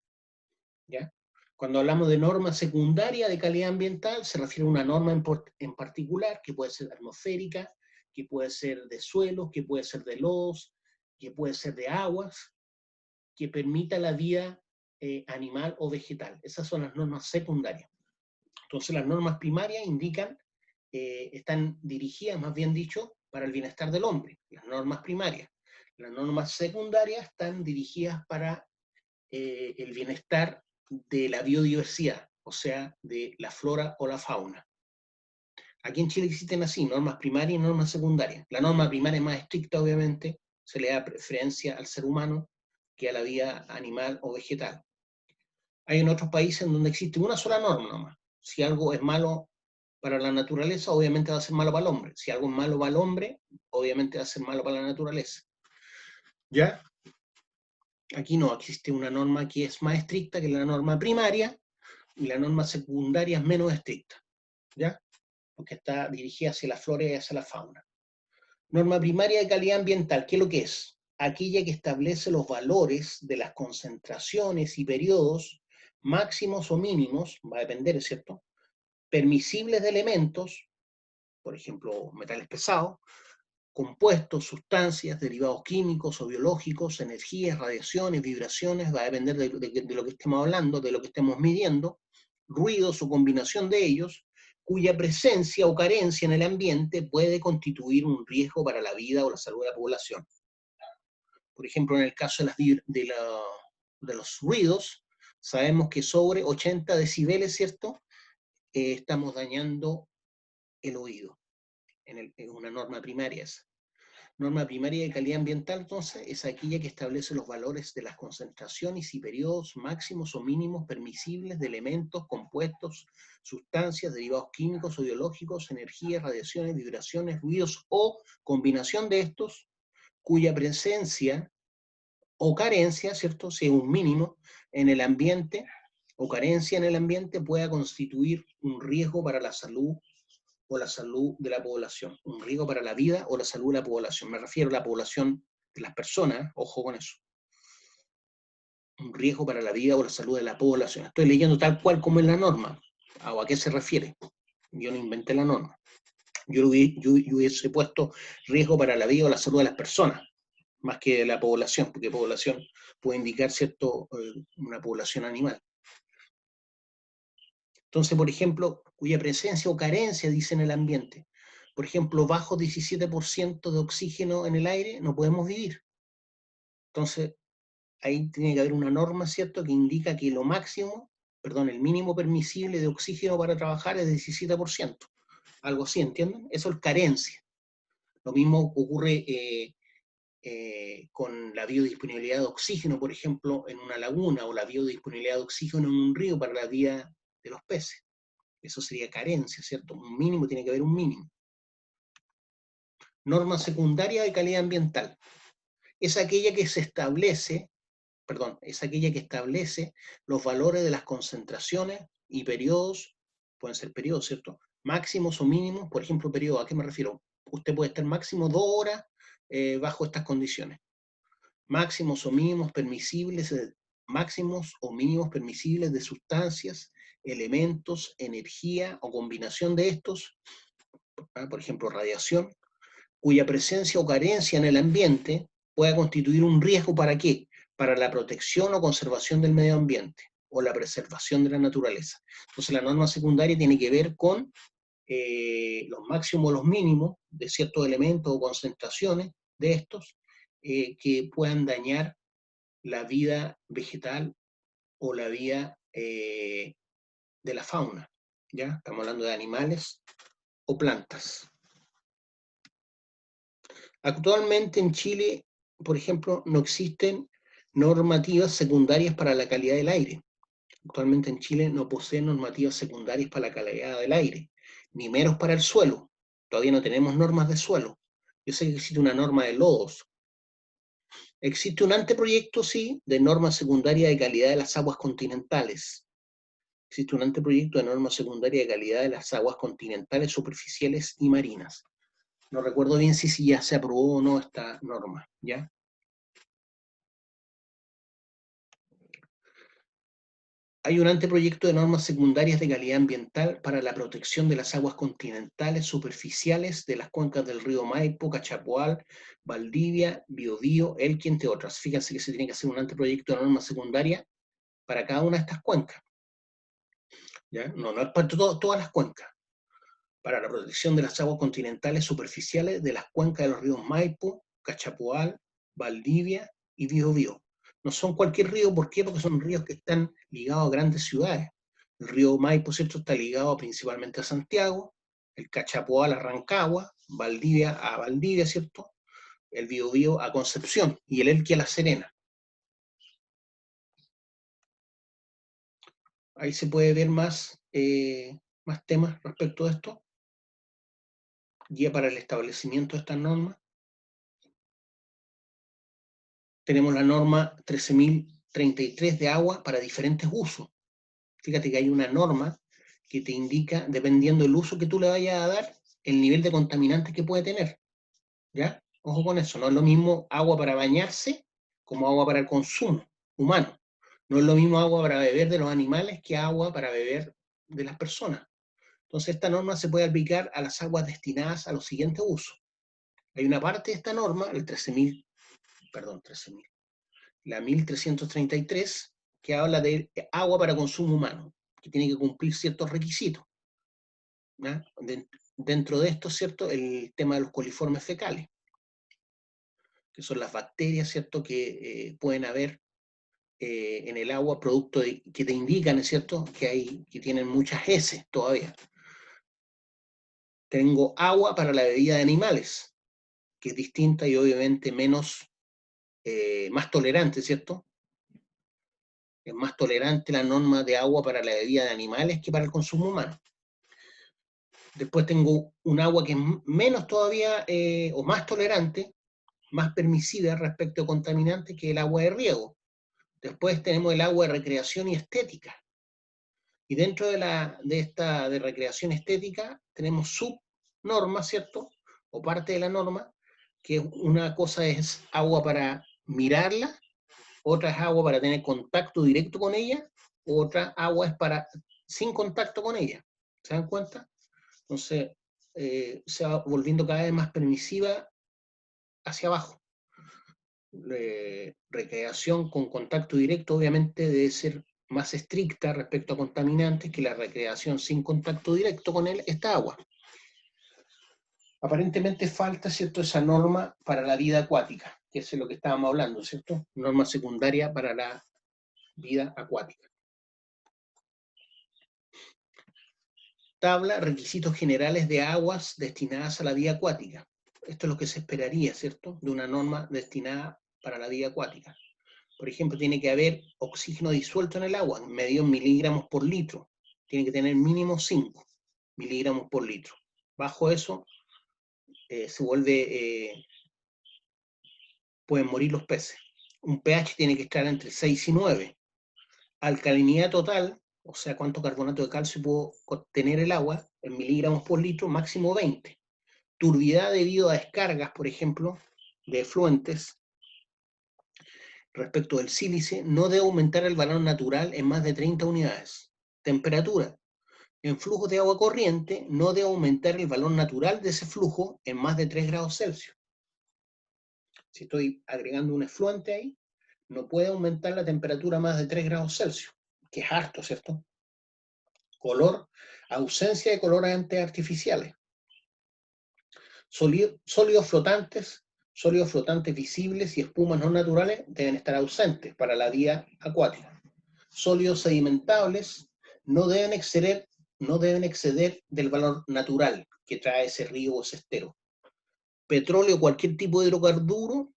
Speaker 1: ¿ya? Cuando hablamos de norma secundaria de calidad ambiental, se refiere a una norma en particular, que puede ser atmosférica, que puede ser de suelos, que puede ser de lodos, que puede ser de aguas, que permita la vida animal o vegetal. Esas son las normas secundarias. Entonces las normas primarias indican, están dirigidas, más bien dicho, para el bienestar del hombre, las normas primarias. Las normas secundarias están dirigidas para el bienestar de la biodiversidad, o sea, de la flora o la fauna. Aquí en Chile existen así, normas primarias y normas secundarias. La norma primaria es más estricta, obviamente, se le da preferencia al ser humano que a la vida animal o vegetal. Hay en otros países en donde existe una sola norma nomás. Si algo es malo para la naturaleza, obviamente va a ser malo para el hombre. Si algo es malo para el hombre, obviamente va a ser malo para la naturaleza. ¿Ya? Aquí no, existe una norma que es más estricta que la norma primaria y la norma secundaria es menos estricta. ¿Ya? Porque está dirigida hacia la flora y hacia la fauna. Norma primaria de calidad ambiental, ¿qué es lo que es? Aquella que establece los valores de las concentraciones y periodos máximos o mínimos, va a depender, ¿cierto?, permisibles de elementos, por ejemplo, metales pesados, compuestos, sustancias, derivados químicos o biológicos, energías, radiaciones, vibraciones, va a depender de lo que estemos hablando, de lo que estemos midiendo, ruidos o combinación de ellos, cuya presencia o carencia en el ambiente puede constituir un riesgo para la vida o la salud de la población. Por ejemplo, en el caso de los ruidos, sabemos que sobre 80 decibeles, ¿cierto?, estamos dañando el oído, en una norma primaria esa. Norma primaria de calidad ambiental, entonces, es aquella que establece los valores de las concentraciones y periodos máximos o mínimos permisibles de elementos, compuestos, sustancias, derivados químicos o biológicos, energías, radiaciones, vibraciones, ruidos o combinación de estos, cuya presencia o carencia, ¿cierto? Si es un mínimo en el ambiente o carencia en el ambiente pueda constituir un riesgo para la salud o la salud de la población, un riesgo para la vida o la salud de la población. Me refiero a la población de las personas, ojo con eso. Un riesgo para la vida o la salud de la población. Estoy leyendo tal cual como es la norma. ¿A qué se refiere? Yo no inventé la norma. Yo hubiese puesto riesgo para la vida o la salud de las personas, más que de la población, porque población puede indicar cierto, una población animal. Entonces, por ejemplo, cuya presencia o carencia, dice en el ambiente, por ejemplo, bajo 17% de oxígeno en el aire, no podemos vivir. Entonces, ahí tiene que haber una norma, ¿cierto?, que indica que lo máximo, perdón, el mínimo permisible de oxígeno para trabajar es 17%. Algo así, ¿entienden? Eso es carencia. Lo mismo ocurre con la biodisponibilidad de oxígeno, por ejemplo, en una laguna, o la biodisponibilidad de oxígeno en un río para la vida de los peces. Eso sería carencia, ¿cierto? Un mínimo, tiene que haber un mínimo. Norma secundaria de calidad ambiental. Es aquella que se establece, perdón, es aquella que establece los valores de las concentraciones y periodos, pueden ser periodos, ¿cierto? Máximos o mínimos, por ejemplo, periodo, ¿a qué me refiero? Usted puede estar máximo 2 horas bajo estas condiciones. Máximos o mínimos permisibles, máximos o mínimos permisibles de sustancias, elementos, energía o combinación de estos, por ejemplo, radiación, cuya presencia o carencia en el ambiente pueda constituir un riesgo ¿para qué? Para la protección o conservación del medio ambiente o la preservación de la naturaleza. Entonces la norma secundaria tiene que ver con los máximos o los mínimos de ciertos elementos o concentraciones de estos que puedan dañar la vida vegetal o la vida de la fauna. ¿Ya? Estamos hablando de animales o plantas. Actualmente en Chile, por ejemplo, no existen normativas secundarias para la calidad del aire. Actualmente en Chile no poseen normativas secundarias para la calidad del aire, ni menos para el suelo. Todavía no tenemos normas de suelo. Yo sé que existe una norma de lodos. Existe un anteproyecto, sí, de norma secundaria de calidad de las aguas continentales. Existe un anteproyecto de norma secundaria de calidad de las aguas continentales, superficiales y marinas. No recuerdo bien si ya se aprobó o no esta norma, ¿ya? Hay un anteproyecto de normas secundarias de calidad ambiental para la protección de las aguas continentales superficiales de las cuencas del río Maipo, Cachapoal, Valdivia, Biobío, Elqui, entre otras. Fíjense que se tiene que hacer un anteproyecto de norma secundaria para cada una de estas cuencas. ¿Ya? No es para todas las cuencas. Para la protección de las aguas continentales superficiales de las cuencas de los ríos Maipo, Cachapoal, Valdivia y Biobío. No son cualquier río, ¿por qué? Porque son ríos que están ligados a grandes ciudades. El río Maipo, ¿cierto?, está ligado principalmente a Santiago, el Cachapoal a Rancagua, Valdivia a Valdivia, ¿cierto?, el Biobío a Concepción y el Elqui a La Serena. Ahí se puede ver más temas respecto a esto. Guía para el establecimiento de estas normas. Tenemos la norma 13.033 de agua para diferentes usos. Fíjate que hay una norma que te indica, dependiendo del uso que tú le vayas a dar, el nivel de contaminantes que puede tener. ¿Ya? Ojo con eso, no es lo mismo agua para bañarse como agua para el consumo humano. No es lo mismo agua para beber de los animales que agua para beber de las personas. Entonces esta norma se puede aplicar a las aguas destinadas a los siguientes usos. Hay una parte de esta norma, el 13.000, la 1333, que habla de agua para consumo humano, que tiene que cumplir ciertos requisitos. ¿Ya? Dentro de esto, ¿cierto?, el tema de los coliformes fecales, que son las bacterias, ¿cierto?, que pueden haber en el agua, producto que te indican, ¿cierto?, que tienen muchas heces todavía. Tengo agua para la bebida de animales, que es distinta y obviamente más tolerante, ¿cierto? Es más tolerante la norma de agua para la bebida de animales que para el consumo humano. Después tengo un agua que es menos todavía, o más tolerante, más permisiva respecto a contaminantes que el agua de riego. Después tenemos el agua de recreación y estética. Y dentro de esta de recreación estética tenemos subnormas, ¿cierto? O parte de la norma, que una cosa es agua para mirarla, otra es agua para tener contacto directo con ella, otra agua es para sin contacto con ella. ¿Se dan cuenta? Entonces, se va volviendo cada vez más permisiva hacia abajo. Recreación con contacto directo obviamente debe ser más estricta respecto a contaminantes que la recreación sin contacto directo con esta agua. Aparentemente falta, ¿cierto?, esa norma para la vida acuática, que es lo que estábamos hablando, ¿cierto? Norma secundaria para la vida acuática. Tabla, requisitos generales de aguas destinadas a la vida acuática. Esto es lo que se esperaría, ¿cierto?, de una norma destinada para la vida acuática. Por ejemplo, tiene que haber oxígeno disuelto en el agua, medido en miligramos por litro. Tiene que tener mínimo 5 miligramos por litro. Bajo eso, pueden morir los peces. Un pH tiene que estar entre 6 y 9. Alcalinidad total, o sea, cuánto carbonato de calcio puede contener el agua, en miligramos por litro, máximo 20. Turbidez debido a descargas, por ejemplo, de efluentes, respecto del sílice, no debe aumentar el valor natural en más de 30 unidades. Temperatura. En flujos de agua corriente, no debe aumentar el valor natural de ese flujo en más de 3 grados Celsius. Si estoy agregando un efluente ahí, no puede aumentar la temperatura más de 3 grados Celsius, que es harto, ¿cierto? Color, ausencia de colorantes artificiales. Sólidos flotantes visibles y espumas no naturales deben estar ausentes para la vida acuática. Sólidos sedimentables no deben exceder del valor natural que trae ese río o ese estero. Petróleo, cualquier tipo de hidrocarburo,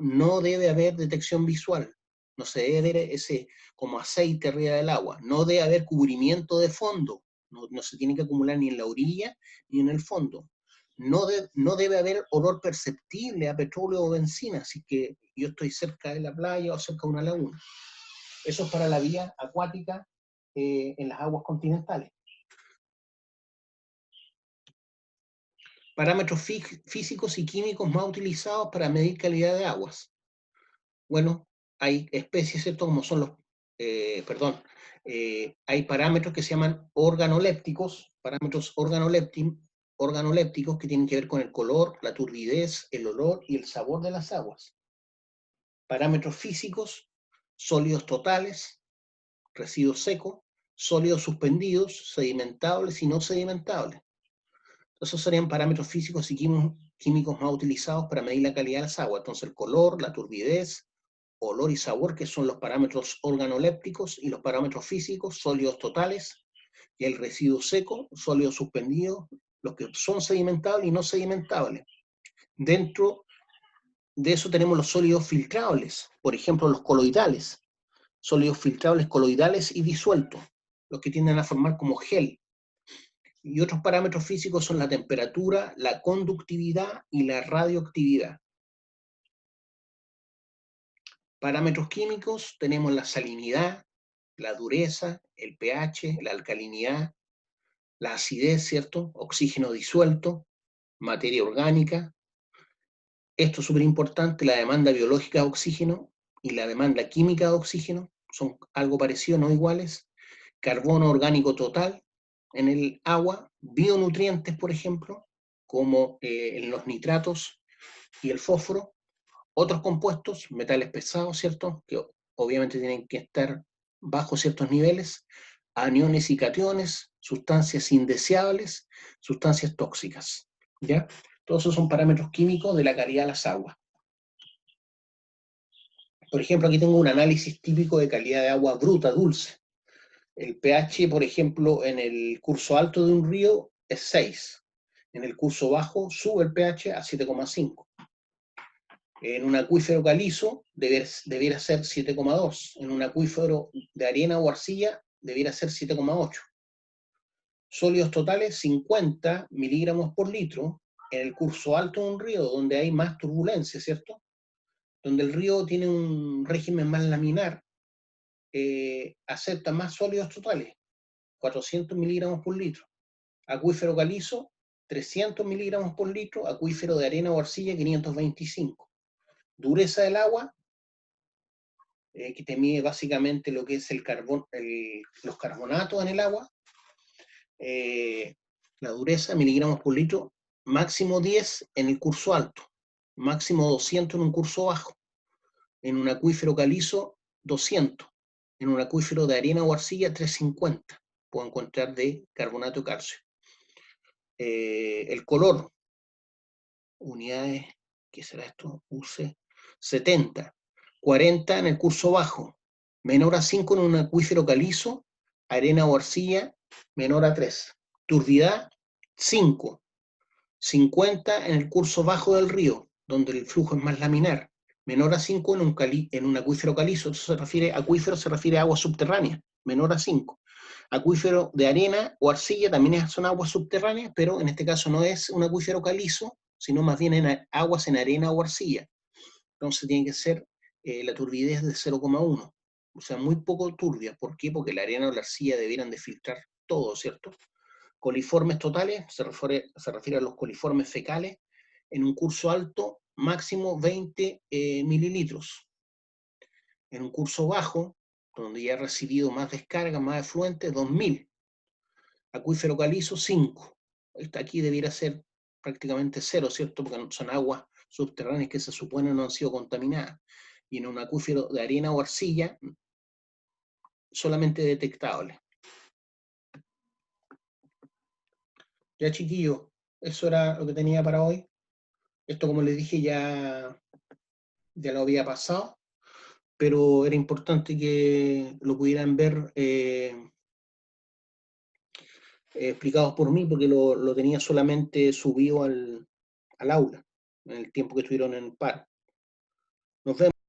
Speaker 1: no debe haber detección visual. No se debe ver ese como aceite arriba del agua. No debe haber cubrimiento de fondo. No se tiene que acumular ni en la orilla ni en el fondo. No debe haber olor perceptible a petróleo o benzina, así que yo estoy cerca de la playa o cerca de una laguna. Eso es para la vida acuática en las aguas continentales. Parámetros físicos y químicos más utilizados para medir calidad de aguas. Bueno, hay especies, ¿cierto? Como son hay parámetros que se llaman organolépticos, parámetros organolépticos que tienen que ver con el color, la turbidez, el olor y el sabor de las aguas. Parámetros físicos, sólidos totales, residuos secos, sólidos suspendidos, sedimentables y no sedimentables. Esos serían parámetros físicos y químicos más utilizados para medir la calidad de las aguas. Entonces el color, la turbidez, olor y sabor, que son los parámetros organolépticos, y los parámetros físicos, sólidos totales, y el residuo seco, sólidos suspendidos, los que son sedimentables y no sedimentables. Dentro de eso tenemos los sólidos filtrables, por ejemplo los coloidales, sólidos filtrables coloidales y disueltos, los que tienden a formar como gel. Y otros parámetros físicos son la temperatura, la conductividad y la radioactividad. Parámetros químicos tenemos la salinidad, la dureza, el pH, la alcalinidad, la acidez, ¿cierto? Oxígeno disuelto, materia orgánica. Esto es súper importante, la demanda biológica de oxígeno y la demanda química de oxígeno son algo parecido, no iguales. Carbono orgánico total en el agua, bionutrientes, por ejemplo, como en los nitratos y el fósforo. Otros compuestos, metales pesados, ¿cierto? Que obviamente tienen que estar bajo ciertos niveles, aniones y cationes, sustancias indeseables, sustancias tóxicas, ¿ya? Todos esos son parámetros químicos de la calidad de las aguas. Por ejemplo, aquí tengo un análisis típico de calidad de agua bruta, dulce. El pH, por ejemplo, en el curso alto de un río es 6. En el curso bajo sube el pH a 7,5. En un acuífero calizo debiera ser 7,2. En un acuífero de arena o arcilla debiera ser 7,8. Sólidos totales 50 miligramos por litro. En el curso alto de un río, donde hay más turbulencia, ¿cierto? Donde el río tiene un régimen más laminar, acepta más sólidos totales, 400 miligramos por litro. Acuífero calizo, 300 miligramos por litro. Acuífero de arena o arcilla, 525. Dureza del agua, que te mide básicamente lo que es los carbonatos en el agua. La dureza, miligramos por litro, máximo 10 en el curso alto, máximo 200 en un curso bajo. En un acuífero calizo, 200. En un acuífero de arena o arcilla, 350. Puedo encontrar de carbonato de calcio. El color, unidades, ¿qué será esto? UC, 70. 40 en el curso bajo, menor a 5 en un acuífero calizo, arena o arcilla, menor a 3. Turbidez, 5. 50 en el curso bajo del río, donde el flujo es más laminar, menor a 5 en un acuífero calizo. Eso acuífero se refiere a agua subterránea, menor a 5. Acuífero de arena o arcilla también son aguas subterráneas, pero en este caso no es un acuífero calizo, sino más bien en aguas en arena o arcilla. Entonces tiene que ser la turbidez de 0,1, o sea, muy poco turbia. ¿Por qué? Porque la arena o la arcilla debieran de filtrar todo, ¿cierto? Coliformes totales, se refiere a los coliformes fecales, en un curso alto, máximo 20 mililitros. En un curso bajo, donde ya he recibido más descarga, más efluentes, 2000. Acuífero calizo, 5. Aquí debiera ser prácticamente 0, ¿cierto? Porque son aguas subterráneas que se supone no han sido contaminadas. Y en un acuífero de arena o arcilla, solamente detectable. Ya, chiquillos, eso era lo que tenía para hoy. Esto, como les dije, ya lo había pasado, pero era importante que lo pudieran ver explicado por mí, porque lo tenía solamente subido al aula, en el tiempo que estuvieron en paro. Nos vemos.